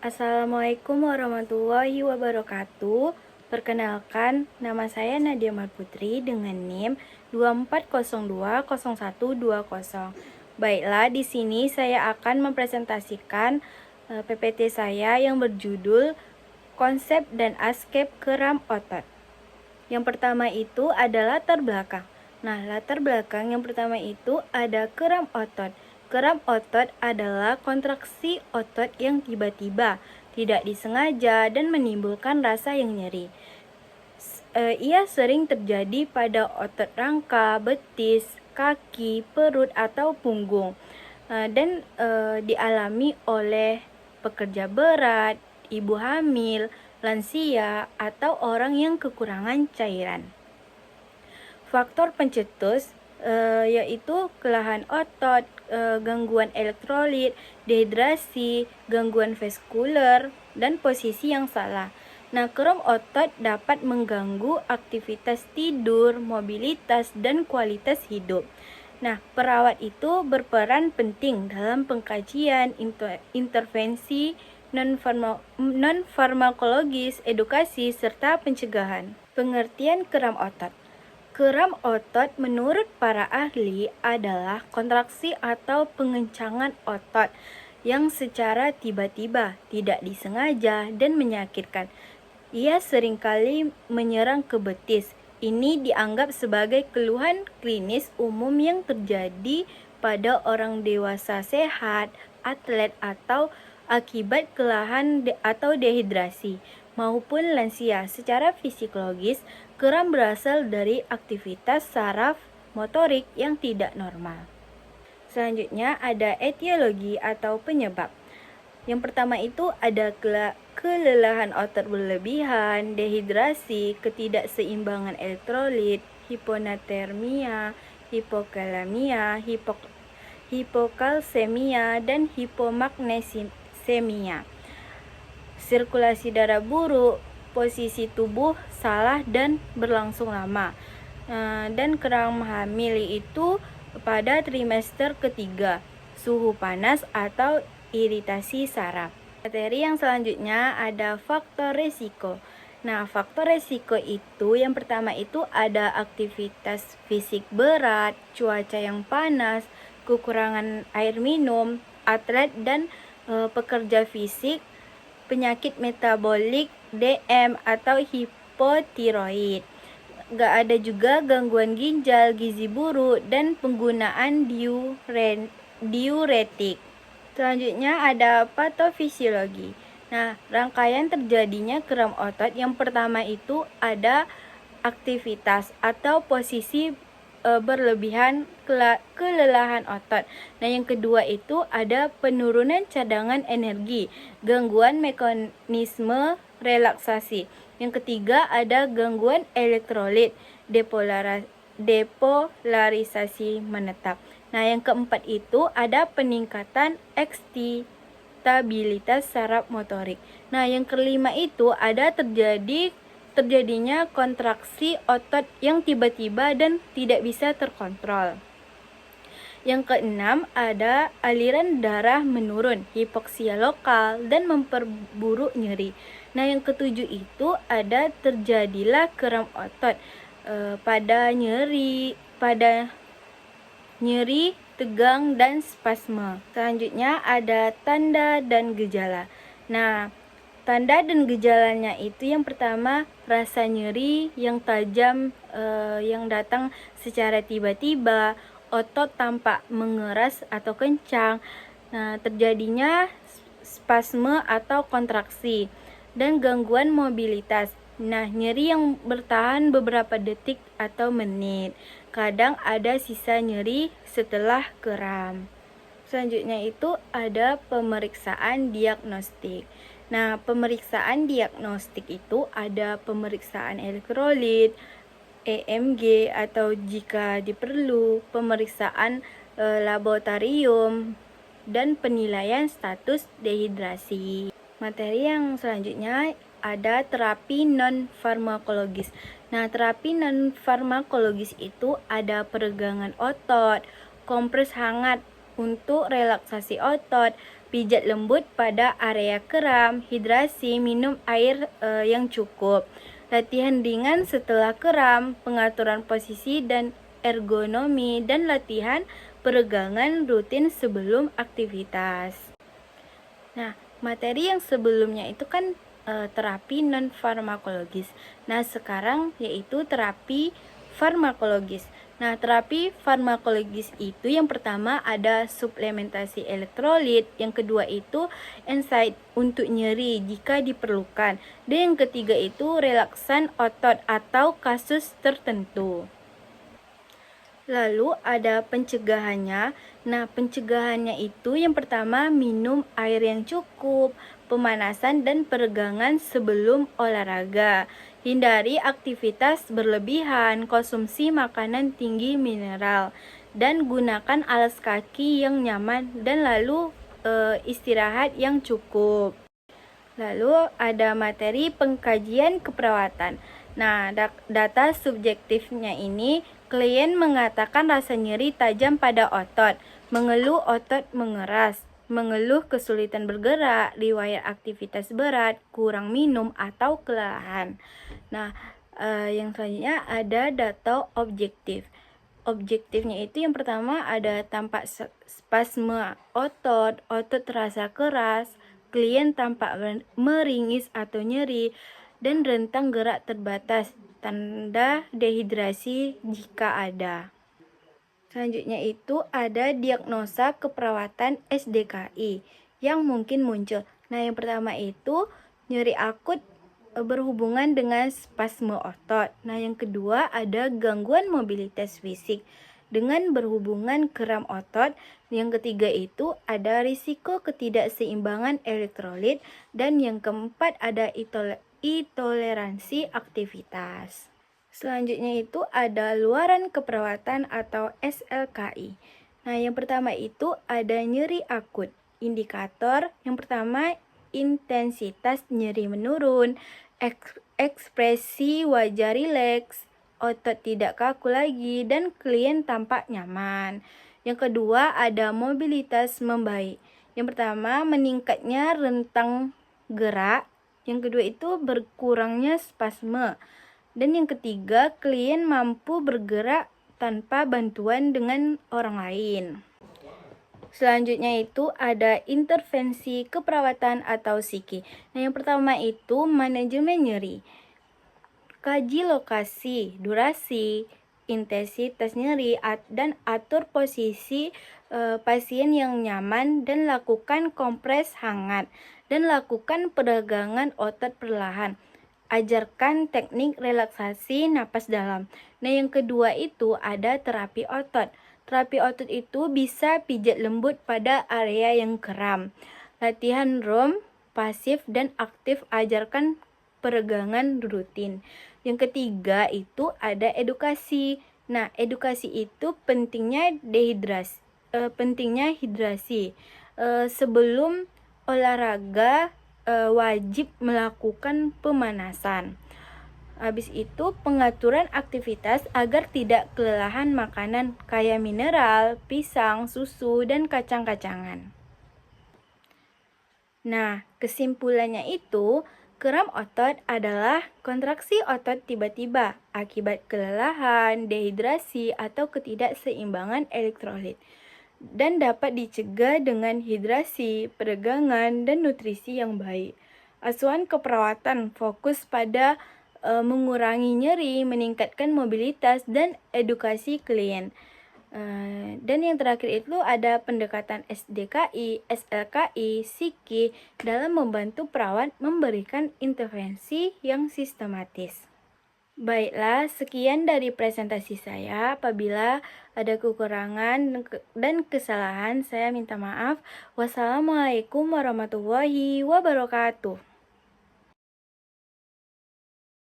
Assalamualaikum warahmatullahi wabarakatuh. Perkenalkan, nama saya Nadia Marputri dengan NIM 24020120. Baiklah, di sini saya akan mempresentasikan PPT saya yang berjudul Konsep dan Aspek Keram Otot. Yang pertama itu adalah latar belakang. Nah, latar belakang yang pertama itu ada keram otot. Keram otot adalah kontraksi otot yang tiba-tiba, tidak disengaja dan menimbulkan rasa yang nyeri. Ia sering terjadi pada otot rangka, betis, kaki, perut, atau punggung. Dan dialami oleh pekerja berat, ibu hamil, lansia, atau orang yang kekurangan cairan. Faktor pencetus yaitu kelelahan otot, gangguan elektrolit, dehidrasi, gangguan vaskular, dan posisi yang salah. Nah, keram otot dapat mengganggu aktivitas tidur, mobilitas, dan kualitas hidup. Nah, perawat itu berperan penting dalam pengkajian, intervensi non-farmakologis, edukasi, serta pencegahan. Pengertian keram otot. Keram otot menurut para ahli adalah kontraksi atau pengencangan otot yang secara tiba-tiba, tidak disengaja, dan menyakitkan. Ia seringkali menyerang ke betis. Ini dianggap sebagai keluhan klinis umum yang terjadi pada orang dewasa sehat, atlet, atau akibat kelelahan atau dehidrasi, maupun lansia. Secara fisiologis, keram berasal dari aktivitas saraf motorik yang tidak normal. Selanjutnya ada etiologi atau penyebab. Yang pertama itu ada kelelahan otot berlebihan, dehidrasi, ketidakseimbangan elektrolit, hiponatremia, hipokalemia, hipokalsemia, dan hipomagnesemia. Sirkulasi darah buruk, posisi tubuh salah dan berlangsung lama. Dan keram hamil itu pada trimester ketiga, suhu panas atau iritasi saraf. Materi yang selanjutnya ada faktor resiko. Nah, faktor resiko itu yang pertama itu ada aktivitas fisik berat, cuaca yang panas, kekurangan air minum, atlet dan pekerja fisik, penyakit metabolik, DM atau hipotiroid. Gak ada juga gangguan ginjal, gizi buruk, dan penggunaan diuretik. Selanjutnya ada patofisiologi. Nah, rangkaian terjadinya keram otot yang pertama itu ada aktivitas atau posisi berlebihan kelelahan otot. Nah, yang kedua itu ada penurunan cadangan energi, gangguan mekanisme relaksasi. Yang ketiga ada gangguan elektrolit, depolarisasi menetap. Nah, yang keempat itu ada peningkatan excitabilitas saraf motorik. Nah, yang kelima itu ada terjadinya kontraksi otot yang tiba-tiba dan tidak bisa terkontrol. Yang keenam ada aliran darah menurun, hipoksia lokal, dan memperburuk nyeri. Nah, yang ketujuh itu ada terjadilah keram otot pada nyeri, tegang, dan spasme. Selanjutnya ada tanda dan gejala. Nah, tanda dan gejalanya itu yang pertama rasa nyeri yang tajam yang datang secara tiba-tiba, otot tampak mengeras atau kencang. Nah, terjadinya spasme atau kontraksi dan gangguan mobilitas. Nah, nyeri yang bertahan beberapa detik atau menit. Kadang ada sisa nyeri setelah keram. Selanjutnya itu ada pemeriksaan diagnostik. Nah, pemeriksaan diagnostik itu ada pemeriksaan elektrolit, EMG, atau jika diperlu pemeriksaan laboratorium, dan penilaian status dehidrasi. Materi yang selanjutnya ada terapi non-farmakologis. Nah, terapi non-farmakologis itu ada peregangan otot, kompres hangat untuk relaksasi otot, pijat lembut pada area kram, hidrasi, minum air yang cukup. Latihan ringan setelah kram, pengaturan posisi dan ergonomi, dan latihan peregangan rutin sebelum aktivitas. Nah, materi yang sebelumnya itu kan terapi non farmakologis. Nah, sekarang yaitu terapi farmakologis. Nah, terapi farmakologis itu yang pertama ada suplementasi elektrolit, yang kedua itu NSAID untuk nyeri jika diperlukan, dan yang ketiga itu relaksan otot atau kasus tertentu. Lalu ada pencegahannya. Nah, pencegahannya itu yang pertama minum air yang cukup, pemanasan dan peregangan sebelum olahraga. Hindari aktivitas berlebihan, konsumsi makanan tinggi mineral, dan gunakan alas kaki yang nyaman dan lalu istirahat yang cukup. Lalu ada materi pengkajian keperawatan. Nah, data subjektifnya ini, klien mengatakan rasa nyeri tajam pada otot, mengeluh otot mengeras, mengeluh kesulitan bergerak, riwayat aktivitas berat, kurang minum, atau kelelahan. Nah, yang selanjutnya ada data objektif. Objektifnya itu yang pertama ada tampak spasme otot, otot terasa keras, klien tampak meringis atau nyeri, dan rentang gerak terbatas, tanda dehidrasi jika ada. Selanjutnya itu ada diagnosa keperawatan SDKI yang mungkin muncul. Nah, yang pertama itu nyeri akut berhubungan dengan spasme otot. Nah, yang kedua ada gangguan mobilitas fisik dengan berhubungan kram otot. Yang ketiga itu ada risiko ketidakseimbangan elektrolit, dan yang keempat ada intoleransi aktivitas. Selanjutnya itu ada luaran keperawatan atau SLKI. Nah, yang pertama itu ada nyeri akut. Indikator yang pertama intensitas nyeri menurun, ekspresi wajah rileks, otot tidak kaku lagi, dan klien tampak nyaman. Yang kedua ada mobilitas membaik. Yang pertama meningkatnya rentang gerak, yang kedua itu berkurangnya spasme, dan yang ketiga klien mampu bergerak tanpa bantuan dengan orang lain. Selanjutnya itu ada intervensi keperawatan atau psiki. Nah, yang pertama itu manajemen nyeri. Kaji lokasi, durasi, intensitas nyeri, dan atur posisi pasien yang nyaman, dan lakukan kompres hangat, dan lakukan peregangan otot perlahan. Ajarkan teknik relaksasi napas dalam. Nah, yang kedua itu ada terapi otot. Terapi otot itu bisa pijat lembut pada area yang kram. Latihan ROM, pasif dan aktif, ajarkan peregangan rutin. Yang ketiga itu ada edukasi. Nah, edukasi itu pentingnya hidrasi. Sebelum olahraga wajib melakukan pemanasan. Habis itu pengaturan aktivitas agar tidak kelelahan makanan kaya mineral, pisang, susu, dan kacang-kacangan. Nah, kesimpulannya itu, kram otot adalah kontraksi otot tiba-tiba akibat kelelahan, dehidrasi, atau ketidakseimbangan elektrolit, dan dapat dicegah dengan hidrasi, peregangan, dan nutrisi yang baik. Asuhan keperawatan fokus pada mengurangi nyeri, meningkatkan mobilitas, dan edukasi klien. Dan yang terakhir itu ada pendekatan SDKI, SLKI, psiki dalam membantu perawat memberikan intervensi yang sistematis. Baiklah, sekian dari presentasi saya. Apabila ada kekurangan dan kesalahan, saya minta maaf. Wassalamualaikum warahmatullahi wabarakatuh.